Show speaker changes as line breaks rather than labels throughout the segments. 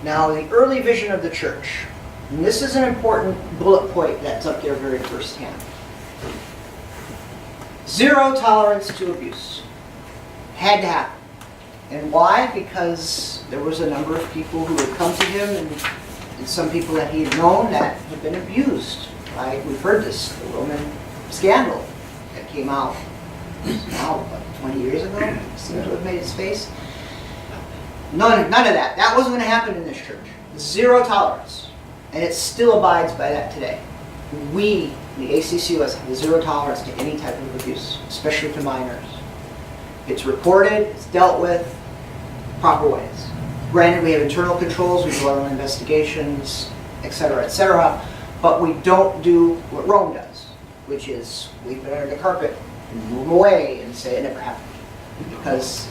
Now, the early vision of the church, and this is an important bullet point that's up there very firsthand. Zero tolerance to abuse. Had to happen. And why? Because there was a number of people who had come to him, and some people that he had known that had been abused. We've heard this, the Roman scandal that came out now, 20 years ago, seems to have made its face. None of that. That wasn't going to happen in this church. Zero tolerance. And it still abides by that today. We, the ACCUS, have zero tolerance to any type of abuse, especially to minors. It's reported, it's dealt with, proper ways. Granted, we have internal controls, we do our own investigations, etc., but we don't do what Rome does, which is sweep it under the carpet and move them away and say it never happened. Because,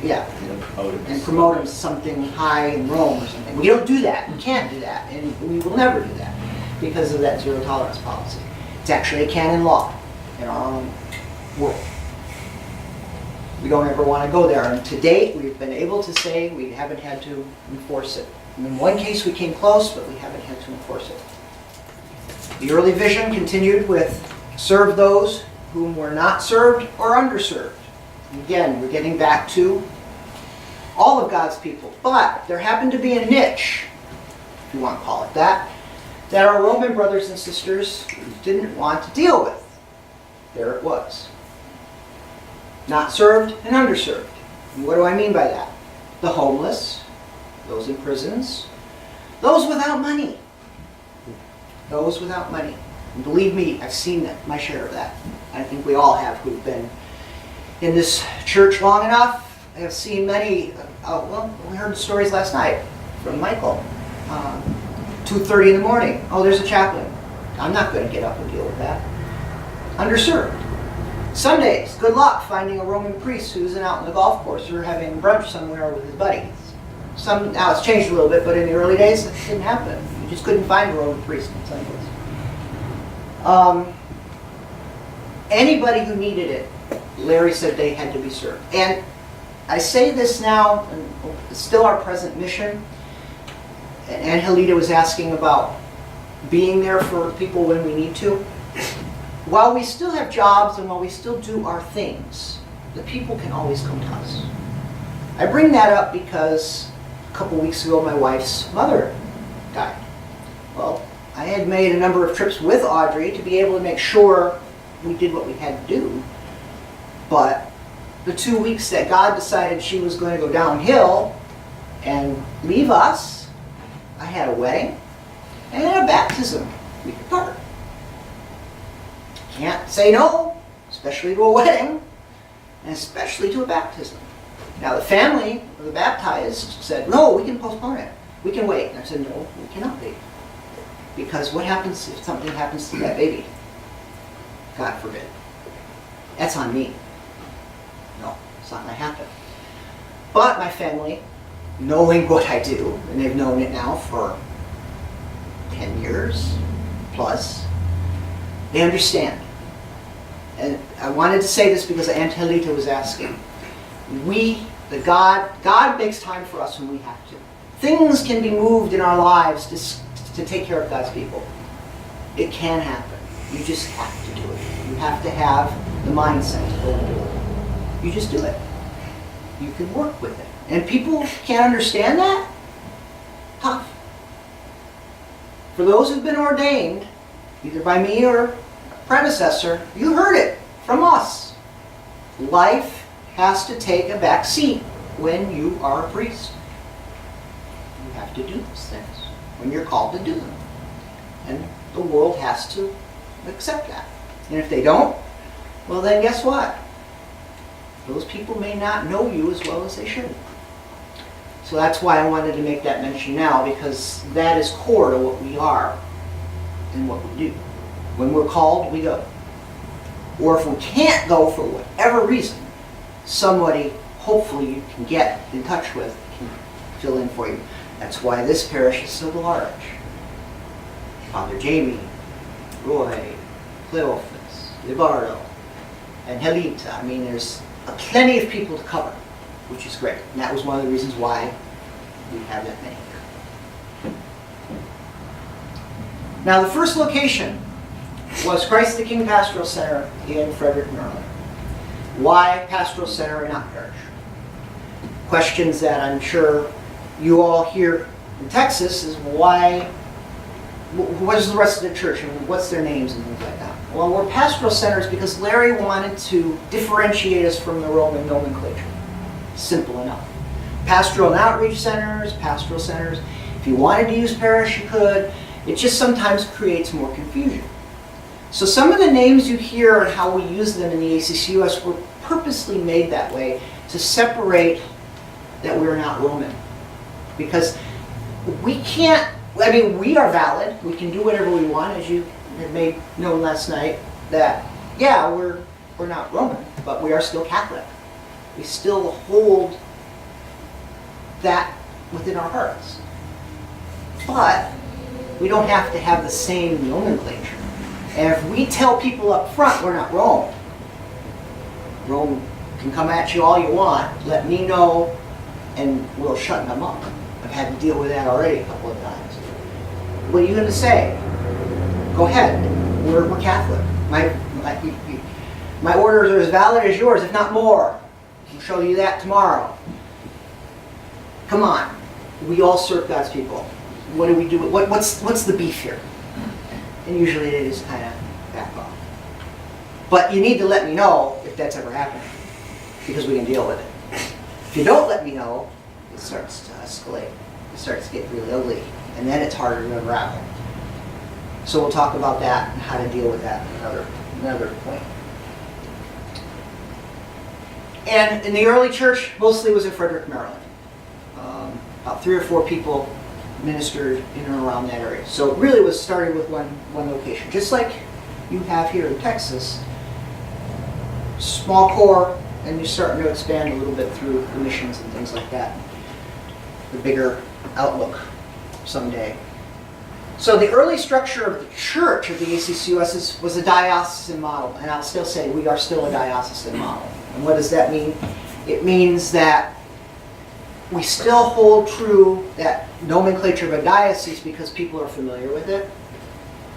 and promote them as something high in Rome or something. We don't do that. We can't do that, and we will never do that because of that zero tolerance policy. It's actually a canon law in our own world. We don't ever want to go there. And to date, we've been able to say we haven't had to enforce it. In one case, we came close, but we haven't had to enforce it. The early vision continued with serve those whom were not served or underserved. Again, we're getting back to all of God's people. But there happened to be a niche, if you want to call it that our Roman brothers and sisters didn't want to deal with. There it was. Not served and underserved. And what do I mean by that? The homeless, those in prisons, those without money. Those without money. And believe me, I've seen that, my share of that. I think we all have who've been in this church long enough. I have seen many, we heard the stories last night from Michael. 2:30 in the morning. Oh, there's a chaplain. I'm not going to get up and deal with that. Underserved. Sundays, good luck finding a Roman priest who isn't out on the golf course or having brunch somewhere with his buddies. Now it's changed a little bit, but in the early days it didn't happen. You just couldn't find a Roman priest on Sundays. Anybody who needed it, Larry said they had to be served. And I say this now, and it's still our present mission. And Angelita was asking about being there for people when we need to. While we still have jobs and while we still do our things, the people can always come to us. I bring that up because a couple weeks ago my wife's mother died. Well, I had made a number of trips with Audrey to be able to make sure we did what we had to do. But the 2 weeks that God decided she was going to go downhill and leave us, I had a wedding and a baptism. We could cover. Can't say no, especially to a wedding, and especially to a baptism. Now the family of the baptized said, no, we can postpone it. We can wait. And I said, no, we cannot wait. Because what happens if something happens to that baby? God forbid. That's on me. No, it's not going to happen. But my family, knowing what I do, and they've known it now for 10 years plus, they understand. And I wanted to say this because Angelita was asking. God makes time for us when we have to. Things can be moved in our lives to take care of God's people. It can happen. You just have to do it. You have to have the mindset to go and do it. You just do it. You can work with it. And people can't understand that? Tough. For those who've been ordained, either by me or predecessor, you heard it from us. Life has to take a back seat when you are a priest. You have to do those things when you're called to do them. And the world has to accept that. And if they don't, well then guess what? Those people may not know you as well as they should. So that's why I wanted to make that mention now, because that is core to what we are and what we do. When we're called, we go. Or if we can't go for whatever reason, somebody, hopefully you can get in touch with, can fill in for you. That's why this parish is so large. Father Jamie, Roy, Cleophas, Libardo, and Helita. I mean, there's plenty of people to cover, which is great. And that was one of the reasons why we have that many here. Now, the first location was Christ the King Pastoral Center in Frederick, Maryland. Why Pastoral Center and not parish? Questions that I'm sure you all here in Texas is why, what is the rest of the church and what's their names and things like that? Well, we're pastoral centers because Larry wanted to differentiate us from the Roman nomenclature. Simple enough. Pastoral and outreach centers, pastoral centers. If you wanted to use parish, you could. It just sometimes creates more confusion. So some of the names you hear and how we use them in the ACCUS were purposely made that way to separate that we're not Roman. Because we can't, I mean, we are valid. We can do whatever we want, as you had made known last night, that, yeah, we're not Roman, but we are still Catholic. We still hold that within our hearts. But we don't have to have the same nomenclature. And if we tell people up front we're not Rome, Rome can come at you all you want, let me know, and we'll shut them up. I've had to deal with that already a couple of times. What are you going to say? Go ahead. We're Catholic. My orders are as valid as yours, if not more. I'll show you that tomorrow. Come on. We all serve God's people. What do we do? What's the beef here? And usually they just kind of back off. But you need to let me know if that's ever happening, because we can deal with it. If you don't let me know, it starts to escalate. It starts to get really ugly, and then it's harder to unravel. So we'll talk about that and how to deal with that another point. And in the early church, mostly was in Frederick, Maryland. About 3 or 4 people ministered in and around that area. So it really was started with one location. Just like you have here in Texas, small core, and you're starting to expand a little bit through the missions and things like that. The bigger outlook someday. So the early structure of the church of the ACCUS was a diocesan model, and I'll still say we are still a diocesan model. And what does that mean? It means that we still hold true that nomenclature of a diocese because people are familiar with it,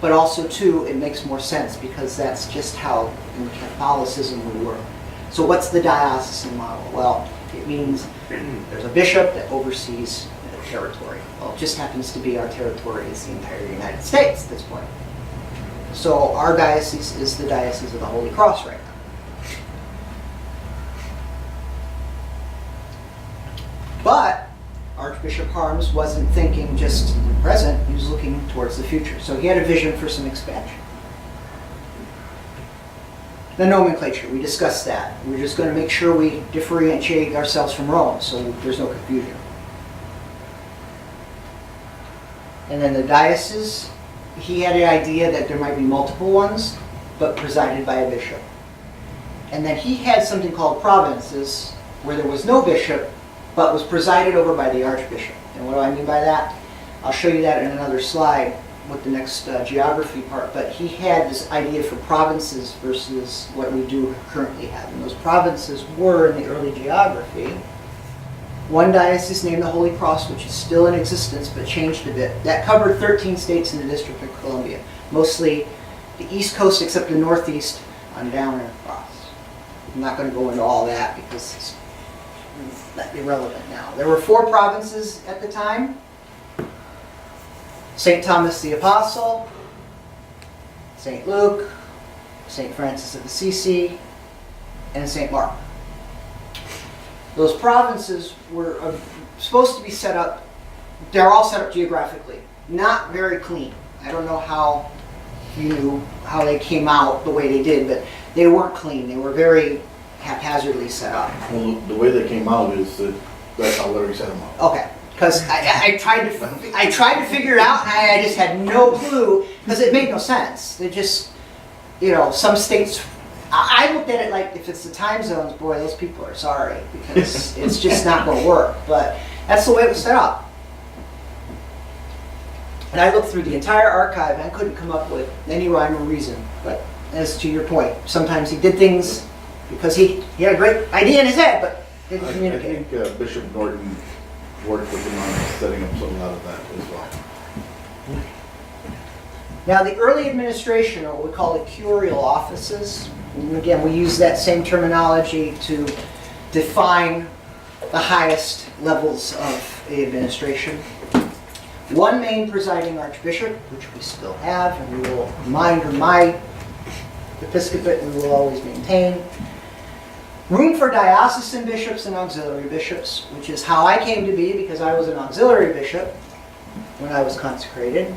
but also too it makes more sense because that's just how in Catholicism we work. So what's the diocesan model? Well, it means there's a bishop that oversees the territory. Well, it just happens to be our territory is the entire United States at this point. So our diocese is the Diocese of the Holy Cross right now. But Archbishop Harms wasn't thinking just in the present, he was looking towards the future. So he had a vision for some expansion. The nomenclature, we discussed that. We're just going to make sure we differentiate ourselves from Rome so there's no confusion. And then the diocese, he had the idea that there might be multiple ones, but presided by a bishop. And then he had something called provinces, where there was no bishop, but was presided over by the archbishop. And what do I mean by that? I'll show you that in another slide with the next geography part. But he had this idea for provinces versus what we do currently have. And those provinces were, in the early geography, one diocese named the Holy Cross, which is still in existence but changed a bit. That covered 13 states in the District of Columbia. Mostly the East Coast except the Northeast on down and across. I'm not going to go into all that because it's irrelevant now. There were 4 provinces at the time. St. Thomas the Apostle, St. Luke, St. Francis of Assisi, and St. Mark. Those provinces were supposed to be set up, they're all set up geographically, not very clean. I don't know how you knew how they came out the way they did, but they weren't clean. They were very haphazardly set up.
Well, the way they came out is that that's how Larry set them up.
Okay, because I tried to figure it out, and I just had no clue because it made no sense. They just, some states. I looked at it like if it's the time zones, boy, those people are sorry because it's just not going to work. But that's the way it was set up. And I looked through the entire archive, and I couldn't come up with any rhyme or reason. But as to your point, sometimes he did things because he had a great idea in his head, but didn't communicate.
I think Bishop Norton worked with him on setting up some out of that as well.
Now, the early administration, or what we call the curial offices, and again, we use that same terminology to define the highest levels of the administration. One main presiding archbishop, which we still have, and we will remind my episcopate we will always maintain. Room for diocesan bishops and auxiliary bishops, which is how I came to be because I was an auxiliary bishop when I was consecrated.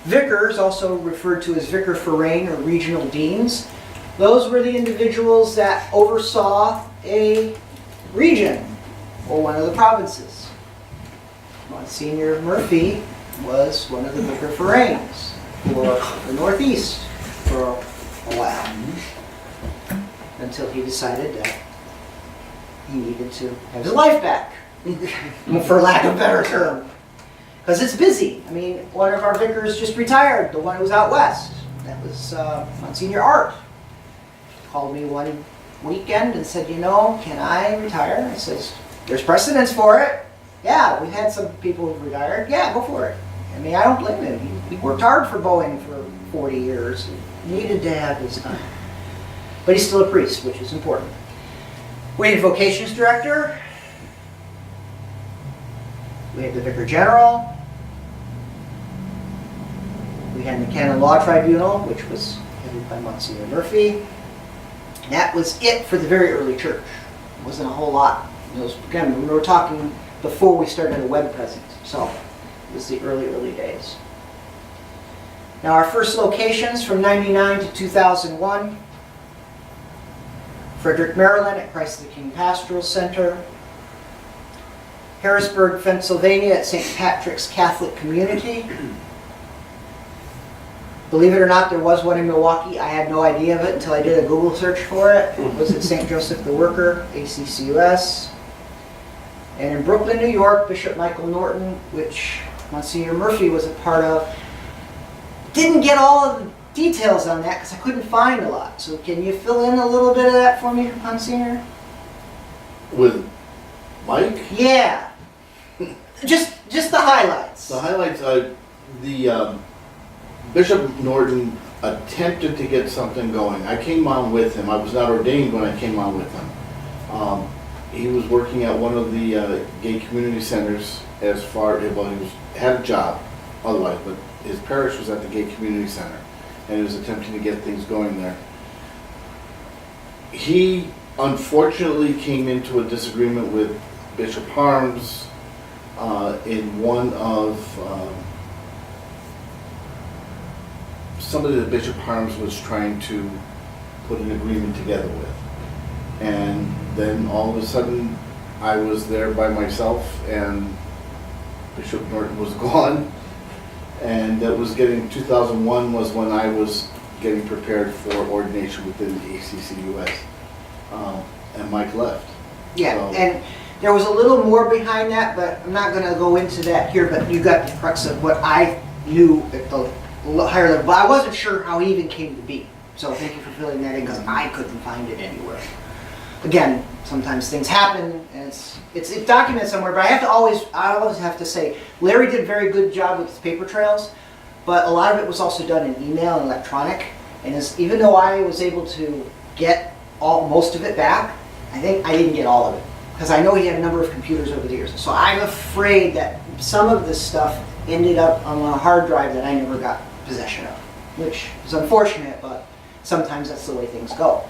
Vicars, also referred to as vicar forain or regional deans, those were the individuals that oversaw a region or one of the provinces. Monsignor Murphy was one of the vicar forains for the Northeast for a while, until he decided that he needed to have his life back, for lack of a better term. Because it's busy. I mean, one of our vicars just retired, the one who was out west. That was Monsignor Art. Called me one weekend and said, can I retire? I says, there's precedence for it. Yeah, we've had some people who've retired. Yeah, go for it. I mean, I don't blame him. He worked hard for Boeing for 40 years. He needed to have his time. But he's still a priest, which is important. We had a vocations director. We had the Vicar General. We had the Canon Law Tribunal, which was headed by Monsignor Murphy. That was it for the very early church. It wasn't a whole lot. Again, we were talking before we started a web presence, so it was the early days. Now our first locations from 99 to 2001. Frederick, Maryland at Christ the King Pastoral Center. Harrisburg, Pennsylvania at St. Patrick's Catholic Community. Believe it or not, there was one in Milwaukee. I had no idea of it until I did a Google search for it. It was at St. Joseph the Worker, ACCUS. And in Brooklyn, New York, Bishop Michael Norton, which Monsignor Murphy was a part of. Didn't get all of the details on that because I couldn't find a lot. So can you fill in a little bit of that for me, Monsignor?
With Mike?
Yeah. Just the highlights.
The highlights are Bishop Norton attempted to get something going. I came on with him. I was not ordained when I came on with him. He was working at one of the gay community centers he had a job otherwise, but his parish was at the gay community center, and he was attempting to get things going there. He unfortunately came into a disagreement with Bishop Harms in one of somebody that Bishop Harms was trying to put an agreement together with. And then all of a sudden I was there by myself and Bishop Norton was gone. And that was 2001 was when I was getting prepared for ordination within the ACCUS. And Mike left.
Yeah,
So-
and there was a little more behind that, but I'm not going to go into that here, but you got the crux of what I knew at the higher level. But I wasn't sure how he even came to be. So thank you for filling that in because I couldn't find it anywhere. Again, sometimes things happen and it's documented somewhere, but I always have to say, Larry did a very good job with his paper trails, but a lot of it was also done in email and electronic. And even though I was able to get most of it back, I think I didn't get all of it. Because I know he had a number of computers over the years. So I'm afraid that some of this stuff ended up on a hard drive that I never got possession of, which is unfortunate, but sometimes that's the way things go.